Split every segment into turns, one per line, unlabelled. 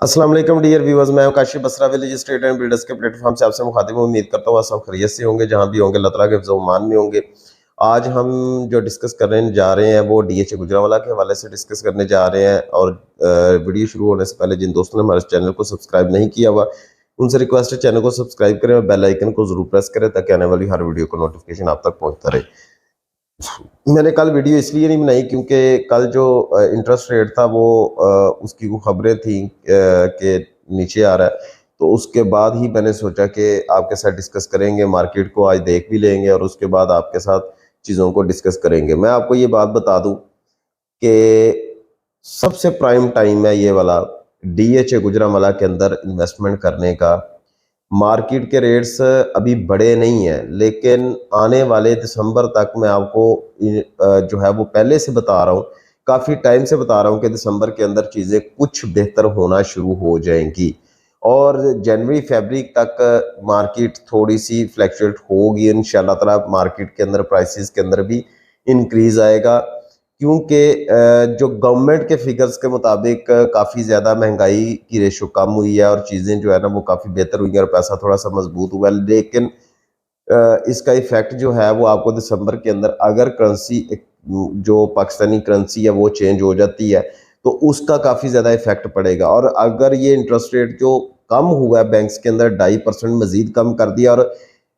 अस्सलाम वालेकुम dear viewers, मैं हूं Kashif Basra village state and builders के प्लेटफॉर्म से आपसे मुखातिब हूं। उम्मीद करता हूं आप सब खैरियत से होंगे, जहां भी होंगे अल्लाह ताला के हिफ्ज़-ओ-अमान में होंगे। आज हम जो डिस्कस करने जा रहे हैं वो डीएचए गुजरांवाला के हवाले से डिस्कस करने जा रहे हैं। और वीडियो शुरू होने से पहले जिन दोस्तों ने हमारे चैनल को सब्सक्राइब नहीं किया हुआ, उनसे रिक्वेस्ट है चैनल को सब्सक्राइब करें और बेल आइकन को जरूर प्रेस करें ताकि आने वाली हर वीडियो को नोटिफिकेशन आप तक पहुंचता रहे। मैंने कल वीडियो इसलिए नहीं बनाई क्योंकि कल जो इंटरेस्ट रेट था वो उसकी वो खबरें थी कि नीचे आ रहा है। तो उसके बाद ही मैंने सोचा कि आपके साथ डिस्कस करेंगे, मार्केट को आज देख भी लेंगे और उसके बाद आपके साथ चीज़ों को डिस्कस करेंगे। मैं आपको ये बात बता दूं कि सबसे प्राइम टाइम है ये वाला डीएचए गुजरांवाला के अंदर इन्वेस्टमेंट करने का। मार्केट के रेट्स अभी बढ़े नहीं हैं, लेकिन आने वाले दिसंबर तक मैं आपको जो है वो पहले से बता रहा हूँ, काफ़ी टाइम से बता रहा हूँ कि दिसंबर के अंदर चीज़ें कुछ बेहतर होना शुरू हो जाएंगी और जनवरी फरवरी तक मार्केट थोड़ी सी फ्लैक्चुएट होगी इंशाल्लाह ताला। मार्केट के अंदर प्राइसेस के अंदर भी इंक्रीज आएगा क्योंकि जो गवर्नमेंट के फिगर्स के मुताबिक काफ़ी ज़्यादा महंगाई की रेशो कम हुई है और चीज़ें जो है ना वो काफ़ी बेहतर हुई हैं और पैसा थोड़ा सा मजबूत हुआ है। लेकिन इसका इफेक्ट जो है वो आपको दिसंबर के अंदर अगर करेंसी जो पाकिस्तानी करेंसी है वो चेंज हो जाती है तो उसका काफ़ी ज़्यादा इफेक्ट पड़ेगा। और अगर ये इंटरेस्ट रेट जो कम हुआ है बैंक्स के अंदर 2.5% मजीद कम कर दिया और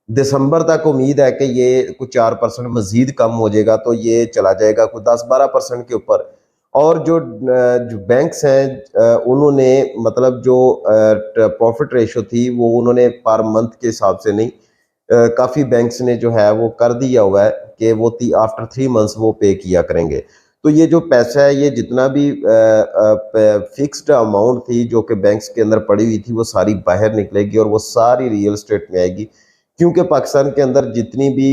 दिसंबर तक उम्मीद है कि ये कुछ 4% मजीद कम हो जाएगा, तो ये चला जाएगा कुछ 10-12% के ऊपर। और जो बैंक्स हैं उन्होंने मतलब जो प्रॉफिट रेशो थी वो उन्होंने पर मंथ के हिसाब से नहीं, काफ़ी बैंक्स ने जो है वो कर दिया हुआ है कि वो आफ्टर 3 मंथ्स वो पे किया करेंगे। तो ये जो पैसा है ये जितना भी फिक्स्ड अमाउंट थी जो कि बैंक्स के अंदर पड़ी हुई थी वो सारी बाहर निकलेगी और वो सारी रियल एस्टेट में आएगी। क्योंकि पाकिस्तान के अंदर जितनी भी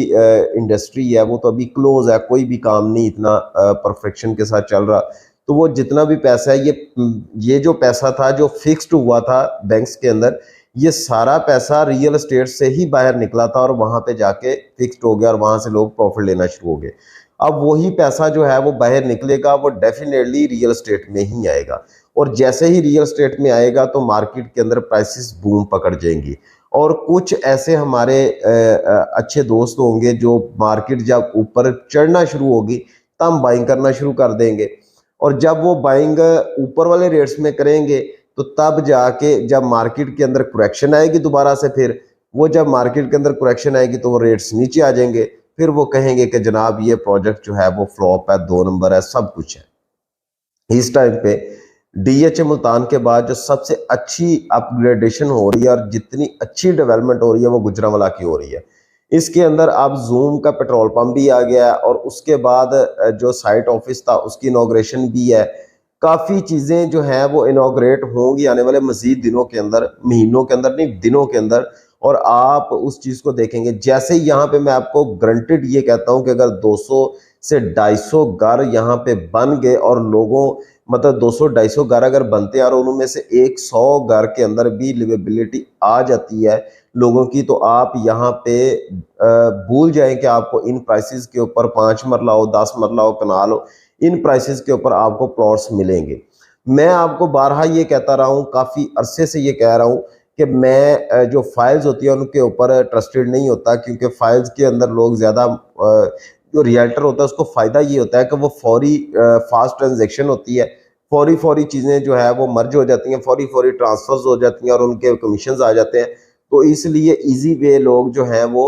इंडस्ट्री है वो तो अभी क्लोज है, कोई भी काम नहीं इतना परफेक्शन के साथ चल रहा। तो वो जितना भी पैसा है ये जो पैसा था जो फिक्स्ड हुआ था बैंक्स के अंदर, ये सारा पैसा रियल एस्टेट से ही बाहर निकला था और वहां पे जाके फिक्स्ड हो गया और वहां से लोग प्रॉफिट लेना शुरू हो गए। अब वही पैसा जो है वो बाहर निकलेगा, वो डेफिनेटली रियल एस्टेट में ही आएगा और जैसे ही रियल एस्टेट में आएगा तो मार्केट के अंदर प्राइसेस बूम पकड़ जाएंगी। और कुछ ऐसे हमारे अच्छे दोस्त होंगे जो मार्केट जब ऊपर चढ़ना शुरू होगी तब हम बाइंग करना शुरू कर देंगे और जब वो बाइंग ऊपर वाले रेट्स में करेंगे तो तब जाके जब मार्केट के अंदर करेक्शन आएगी दोबारा से, फिर वो जब मार्केट के अंदर करेक्शन आएगी तो वो रेट्स नीचे आ जाएंगे। फिर वो कहेंगे कि जनाब ये प्रोजेक्ट जो है वो फ्लॉप है, 2 नंबर है, सब कुछ है। इस टाइम पे डीएचए मुल्तान के बाद जो सबसे अच्छी अपग्रेडेशन हो रही है और जितनी अच्छी डेवलपमेंट हो रही है वो गुजरांवाला की हो रही है। इसके अंदर अब जूम का पेट्रोल पंप भी आ गया है और उसके बाद जो साइट ऑफिस था उसकी इनॉग्रेशन भी है। काफ़ी चीज़ें जो हैं वो इनॉग्रेट होंगी आने वाले मजीद दिनों के अंदर, महीनों के अंदर नहीं, दिनों के अंदर। और आप उस चीज़ को देखेंगे जैसे ही यहाँ पे मैं आपको ग्रंटेड ये कहता हूँ कि अगर 200 से 250 घर यहाँ पे बन गए और लोगों मतलब 200-250 घर अगर बनते हैं और उनमें से 100 घर के अंदर भी लिवेबिलिटी आ जाती है लोगों की, तो आप यहाँ पे भूल जाएं कि आपको इन प्राइसेस के ऊपर 5 मरला हो, 10 मरला हो, कनाल हो, इन प्राइसेस के ऊपर आपको प्लॉट्स मिलेंगे। मैं आपको बारहा ये कहता रहा हूँ, काफ़ी अरसे से ये कह रहा हूँ कि मैं जो फाइल्स होती है उनके ऊपर ट्रस्टेड नहीं होता क्योंकि फाइल्स के अंदर लोग ज़्यादा जो रियल्टर होता है उसको फ़ायदा ये होता है कि वो फौरी फास्ट ट्रांजेक्शन होती है, फौरी फौरी चीज़ें जो है वो मर्ज हो जाती हैं, फौरी फौरी ट्रांसफर्स हो जाती हैं और उनके कमीशन आ जाते हैं। तो इसलिए ईजी वे लोग जो हैं वो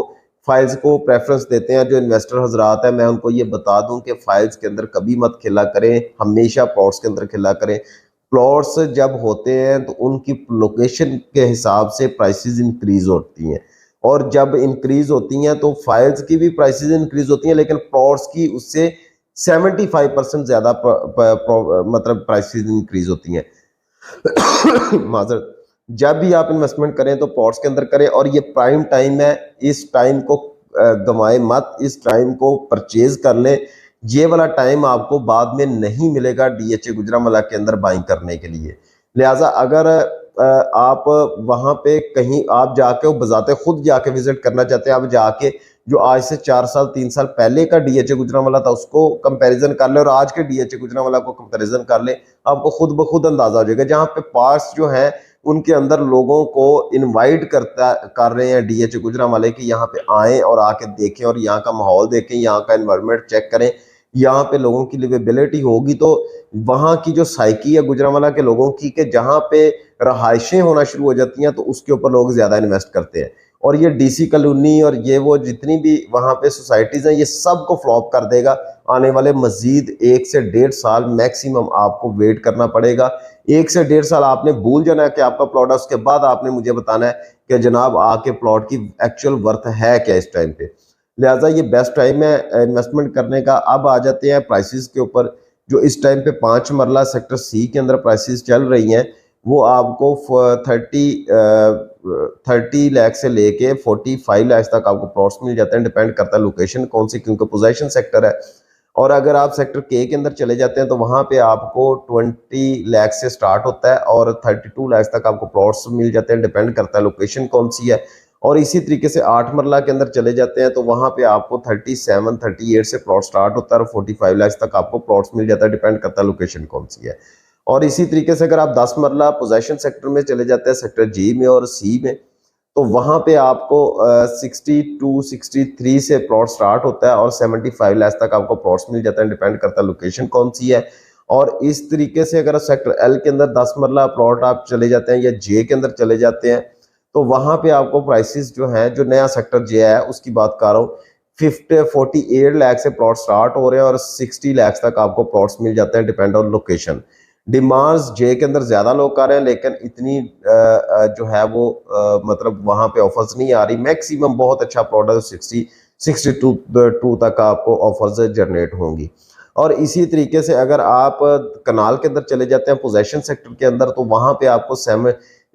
फाइल्स को प्रेफरेंस देते हैं। जो इन्वेस्टर हजरात हैं मैं उनको ये बता दूं कि फाइल्स के अंदर कभी मत खेला करें, हमेशा प्लॉट्स के अंदर खेला करें। प्लॉट्स जब होते हैं तो उनकी लोकेशन के हिसाब से प्राइसेस इंक्रीज होती हैं और जब इंक्रीज होती हैं तो फाइल्स की भी प्राइसेस इंक्रीज होती हैं, लेकिन प्लॉट्स की उससे 75% ज़्यादा मतलब प्राइसेस इंक्रीज होती हैं। माजरत, जब भी आप इन्वेस्टमेंट करें तो प्लॉट्स के अंदर करें और ये प्राइम टाइम है, इस टाइम को गंवाए मत, इस टाइम को परचेज कर लें। ये वाला टाइम आपको बाद में नहीं मिलेगा डीएचए गुजरांवाला के अंदर बाइंग करने के लिए। लिहाजा अगर आप वहाँ पे कहीं आप जाके बजाते खुद जाके विजिट करना चाहते हैं, आप जाके जो आज से 4 साल 3 साल पहले का डीएचए गुजरांवाला था उसको कंपैरिजन कर ले और आज के डीएचए गुजरांवाला को कंपैरिजन कर ले, आपको खुद ब खुद अंदाजा हो जाएगा। जहाँ पे पार्ट्स जो हैं उनके अंदर लोगों को इनवाइट कर रहे हैं डीएचए गुजरांवाले कि यहाँ पे आएँ और आके देखें और यहाँ का माहौल देखें, यहाँ का एनवायरनमेंट चेक करें। यहाँ पे लोगों की लिवेबिलिटी होगी तो वहाँ की जो साइकी है गुजरांवाला के लोगों की, कि जहाँ पे रहायशें होना शुरू हो जाती हैं तो उसके ऊपर लोग ज़्यादा इन्वेस्ट करते हैं। और ये डीसी कॉलोनी और ये वो जितनी भी वहाँ पे सोसाइटीज़ हैं, ये सब को फ्लॉप कर देगा। आने वाले मज़ीद 1 से 1.5 साल मैक्सिमम आपको वेट करना पड़ेगा। 1 से 1.5 साल आपने भूल जाना है कि आपका प्लॉट है, उसके बाद आपने मुझे बताना है कि जनाब आके प्लॉट की एक्चुअल वर्थ है क्या इस टाइम पे। लिहाजा ये बेस्ट टाइम है इन्वेस्टमेंट करने का। अब आ जाते हैं प्राइसेस के ऊपर। जो इस टाइम पे 5 मरला सेक्टर सी के अंदर प्राइसेस चल रही हैं वो आपको 30 लाख से लेके 45 लाख तक आपको प्लॉट्स मिल जाते हैं। डिपेंड करता है लोकेशन कौन सी, क्योंकि पोजीशन सेक्टर है। और अगर आप सेक्टर के अंदर चले जाते हैं तो वहाँ पे आपको 20 लाख से स्टार्ट होता है और 32 लाख तक आपको प्लॉट्स मिल जाते हैं। डिपेंड करता है लोकेशन कौन सी है। और इसी तरीके से 8 मरला के अंदर चले जाते हैं तो वहाँ पे आपको 37 38 से प्लॉट स्टार्ट होता है और 45 लाख तक आपको प्लॉट्स मिल जाता है। डिपेंड करता है लोकेशन कौन सी है। और इसी तरीके से अगर आप 10 मरला पोजेशन सेक्टर में चले जाते हैं, सेक्टर जी में और सी में, तो वहाँ पे आपको 62 63 से प्लॉट स्टार्ट होता है और 75 लाख तक आपको प्लॉट्स मिल जाता है। डिपेंड करता है लोकेशन कौन सी है। और इस तरीके से अगर सेक्टर एल के अंदर 10 मरला प्लॉट आप चले जाते हैं या जे के अंदर चले जाते हैं तो वहाँ पे आपको प्राइसेस जो हैं, जो नया सेक्टर जे है उसकी बात कर रहा हूँ, 48 लाख से प्लॉट स्टार्ट हो रहे हैं और 60 लाख तक आपको प्लॉट्स मिल जाते हैं। Depend on location. डिमांड्स जे के अंदर ज्यादा लोग कर रहे हैं लेकिन इतनी जो है वो मतलब वहां पे ऑफर्स नहीं आ रही। मैक्सिमम बहुत अच्छा प्रोडक्ट 62 तक आपको ऑफर्स जनरेट होंगी। और इसी तरीके से अगर आप कनाल के अंदर चले जाते हैं पोजेशन सेक्टर के अंदर तो वहां पे आपको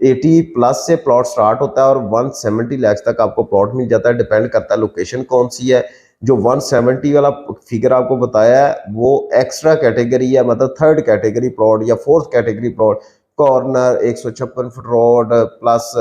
80 प्लस से प्लॉट स्टार्ट होता है और 170 लाख तक आपको प्लॉट मिल जाता है। डिपेंड करता है लोकेशन कौन सी है। जो 170 वाला फिगर आपको बताया है वो एक्स्ट्रा कैटेगरी है, मतलब थर्ड कैटेगरी प्लॉट या fourth category plot. Corner 156 foot road plus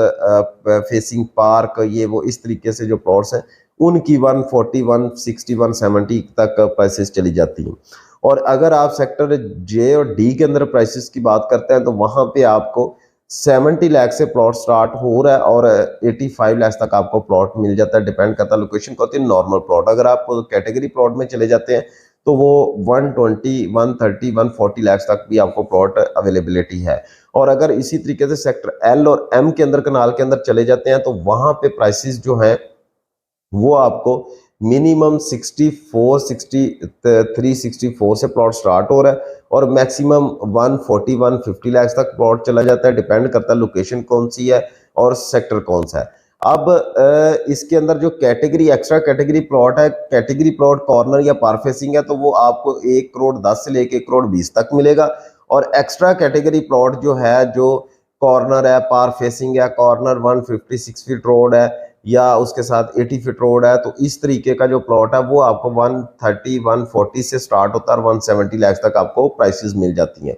facing park, ये वो इस तरीके से जो प्लॉट्स हैं उनकी 140 160 170 तक प्राइसेस चली जाती हैं। और अगर आप सेक्टर जे और डी के अंदर प्राइसेस की बात करते हैं तो वहां पे आपको 70 लाख से प्लॉट स्टार्ट हो रहा है और 85 लाख तक आपको प्लॉट मिल जाता है। डिपेंड करता है लोकेशन को। नॉर्मल प्लॉट अगर आप कैटेगरी प्लॉट में चले जाते हैं तो वो 120 130 140 लाख तक भी आपको प्लॉट अवेलेबिलिटी है। और अगर इसी तरीके से सेक्टर एल और एम के अंदर कनाल के अंदर चले जाते हैं तो वहां पे प्राइसेस जो हैं वो आपको मिनिमम 64 63 64 से प्लॉट स्टार्ट हो रहा है और मैक्सिमम 140 150 लाख तक प्लॉट चला जाता है। डिपेंड करता है लोकेशन कौन सी है और सेक्टर कौन सा है। अब इसके अंदर जो कैटेगरी एक्स्ट्रा कैटेगरी प्लॉट है, कैटेगरी प्लॉट कॉर्नर या पार फेसिंग है, तो वो आपको 1 करोड़ 10 से लेके 1 करोड़ 20 तक मिलेगा। और एक्स्ट्रा कैटेगरी प्लॉट जो है, जो कॉर्नर है, पार फेसिंग है, कॉर्नर 156 फीट रोड है या उसके साथ 80 फीट रोड है, तो इस तरीके का जो प्लॉट है वो आपको 130 140 से स्टार्ट होता है और 170 लाख तक आपको प्राइसेस मिल जाती हैं।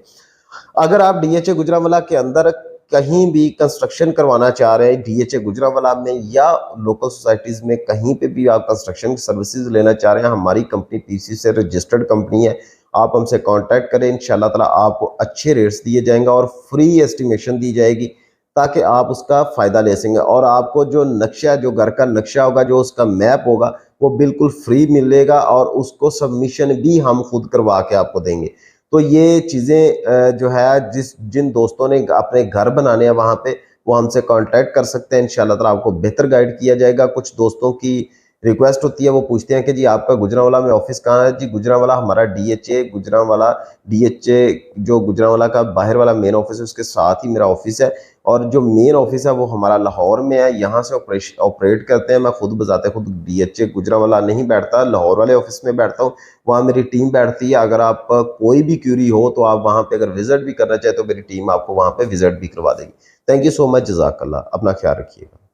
अगर आप डीएचए गुजरांवाला के अंदर कहीं भी कंस्ट्रक्शन करवाना चाह रहे हैं, डीएचए गुजरांवाला में या लोकल सोसाइटीज में कहीं पे भी आप कंस्ट्रक्शन की सर्विसेज लेना चाह रहे हैं, हमारी कंपनी पीसी से रजिस्टर्ड कंपनी है। आप हमसे कांटेक्ट करें, इंशाल्लाह ताला आपको अच्छे रेट्स दिए जाएंगे और फ्री एस्टिमेशन दी जाएगी ताकि आप उसका फ़ायदा ले सकें। और आपको जो नक्शा, जो घर का नक्शा होगा, जो उसका मैप होगा, वो बिल्कुल फ्री मिलेगा और उसको सबमिशन भी हम खुद करवा के आपको देंगे। तो ये चीज़ें जो है, जिन दोस्तों ने अपने घर बनाने हैं वहाँ पे, वो हमसे कांटेक्ट कर सकते हैं। इंशाल्लाह ताला आपको बेहतर गाइड किया जाएगा। कुछ दोस्तों की रिक्वेस्ट होती है, वो पूछते हैं कि जी आपका गुजरांवाला में ऑफिस कहाँ है। जी गुजरांवाला हमारा डीएचए गुजरांवाला, डीएचए जो गुजरांवाला का बाहर वाला मेन ऑफिस है उसके साथ ही मेरा ऑफिस है। और जो मेन ऑफिस है वो हमारा लाहौर में है, यहाँ से ऑपरेट करते हैं। मैं खुद बजाते खुद डीएचए गुजरांवाला नहीं बैठता, लाहौर वाले ऑफिस में बैठता हूँ, वहाँ मेरी टीम बैठती है। अगर आप कोई भी क्यूरी हो तो आप वहाँ पे अगर विजिट भी करना चाहे तो मेरी टीम आपको वहाँ पे विजिट भी करवा देगी। थैंक यू सो मच, जज़ाकल्लाह। अपना ख्याल रखिएगा।